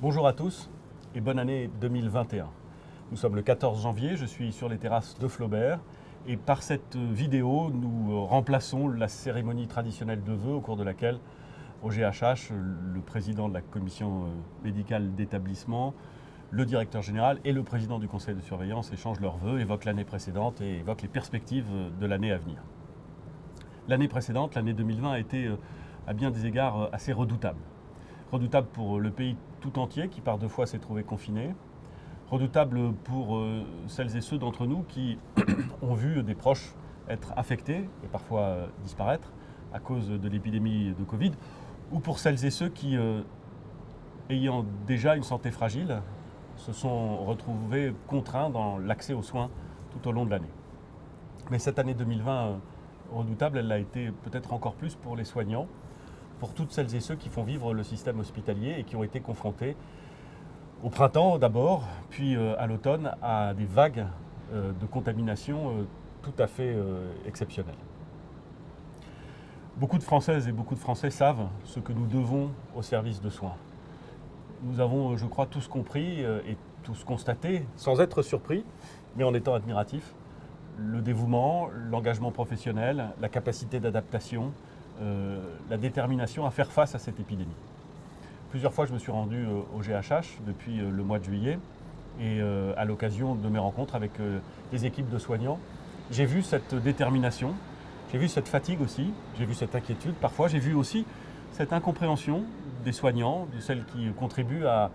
Bonjour à tous et bonne année 2021. Nous sommes le 14 janvier, je suis sur les terrasses de Flaubert et par cette vidéo, nous remplaçons la cérémonie traditionnelle de vœux au cours de laquelle au GHH, le président de la commission médicale d'établissement, le directeur général et le président du conseil de surveillance échangent leurs vœux, évoquent l'année précédente et évoquent les perspectives de l'année à venir. L'année précédente, l'année 2020, a été à bien des égards assez redoutable. Redoutable pour le pays tout entier qui par deux fois s'est trouvé confiné. Redoutable pour celles et ceux d'entre nous qui ont vu des proches être affectés et parfois disparaître à cause de l'épidémie de Covid. Ou pour celles et ceux qui, ayant déjà une santé fragile, se sont retrouvés contraints dans l'accès aux soins tout au long de l'année. Mais cette année 2020 redoutable, elle l'a été peut-être encore plus pour les soignants, pour toutes celles et ceux qui font vivre le système hospitalier et qui ont été confrontés au printemps d'abord, puis à l'automne, à des vagues de contamination tout à fait exceptionnelles. Beaucoup de Françaises et beaucoup de Français savent ce que nous devons au service de soins. Nous avons, je crois, tous compris et tous constaté, sans être surpris, mais en étant admiratifs, le dévouement, l'engagement professionnel, la capacité d'adaptation, la détermination à faire face à cette épidémie. Plusieurs fois, je me suis rendu au GHH depuis le mois de juillet et à l'occasion de mes rencontres avec les équipes de soignants, j'ai vu cette détermination, j'ai vu cette fatigue aussi, j'ai vu cette inquiétude. Parfois, j'ai vu aussi cette incompréhension des soignants, de celles qui contribuent à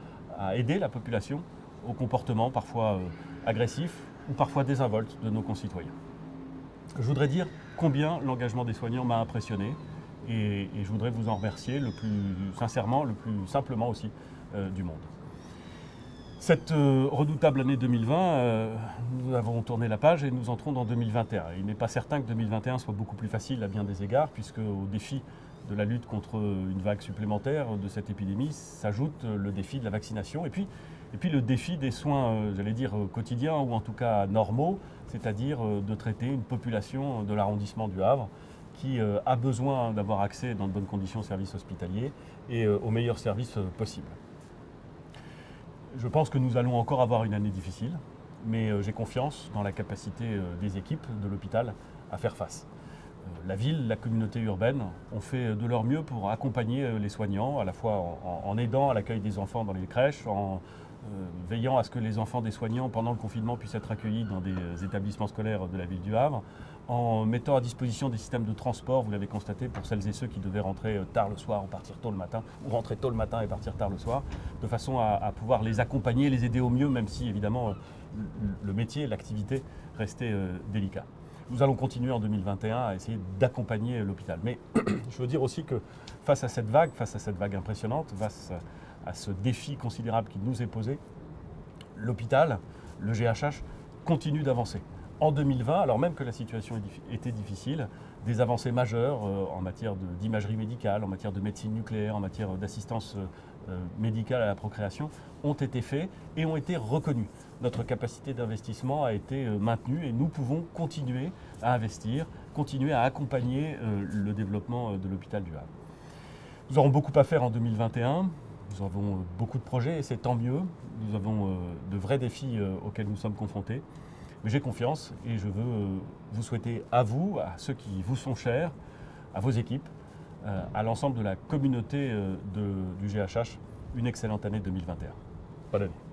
aider la population au comportement parfois agressif ou parfois désinvolte de nos concitoyens. Je voudrais dire combien l'engagement des soignants m'a impressionné et je voudrais vous en remercier le plus sincèrement, le plus simplement aussi du monde. Cette redoutable année 2020, nous avons tourné la page et nous entrons dans 2021. Il n'est pas certain que 2021 soit beaucoup plus facile à bien des égards, puisque au défi de la lutte contre une vague supplémentaire de cette épidémie s'ajoute le défi de la vaccination et puis le défi des soins, j'allais dire, quotidiens ou en tout cas normaux, c'est-à-dire de traiter une population de l'arrondissement du Havre qui a besoin d'avoir accès dans de bonnes conditions aux services hospitaliers et aux meilleurs services possibles. Je pense que nous allons encore avoir une année difficile, mais j'ai confiance dans la capacité des équipes de l'hôpital à faire face. La ville, la communauté urbaine ont fait de leur mieux pour accompagner les soignants, à la fois en aidant à l'accueil des enfants dans les crèches, en veillant à ce que les enfants des soignants, pendant le confinement, puissent être accueillis dans des établissements scolaires de la ville du Havre, en mettant à disposition des systèmes de transport, vous l'avez constaté, pour celles et ceux qui devaient rentrer tard le soir ou partir tôt le matin, ou rentrer tôt le matin et partir tard le soir, de façon à pouvoir les accompagner, les aider au mieux, même si évidemment le métier, l'activité restait délicat. Nous allons continuer en 2021 à essayer d'accompagner l'hôpital. Mais je veux dire aussi que face à cette vague impressionnante, face à ce défi considérable qui nous est posé, l'hôpital, le GHH, continue d'avancer. En 2020, alors même que la situation était difficile, des avancées majeures en matière d'imagerie médicale, en matière de médecine nucléaire, en matière d'assistance médicale à la procréation ont été faits et ont été reconnus. Notre capacité d'investissement a été maintenue et nous pouvons continuer à investir, continuer à accompagner le développement de l'hôpital du Havre. Nous aurons beaucoup à faire en 2021. Nous avons beaucoup de projets et c'est tant mieux. Nous avons de vrais défis auxquels nous sommes confrontés. Mais j'ai confiance et je veux vous souhaiter à vous, à ceux qui vous sont chers, à vos équipes, à l'ensemble de la communauté du GHH, une excellente année 2021. Bonne année.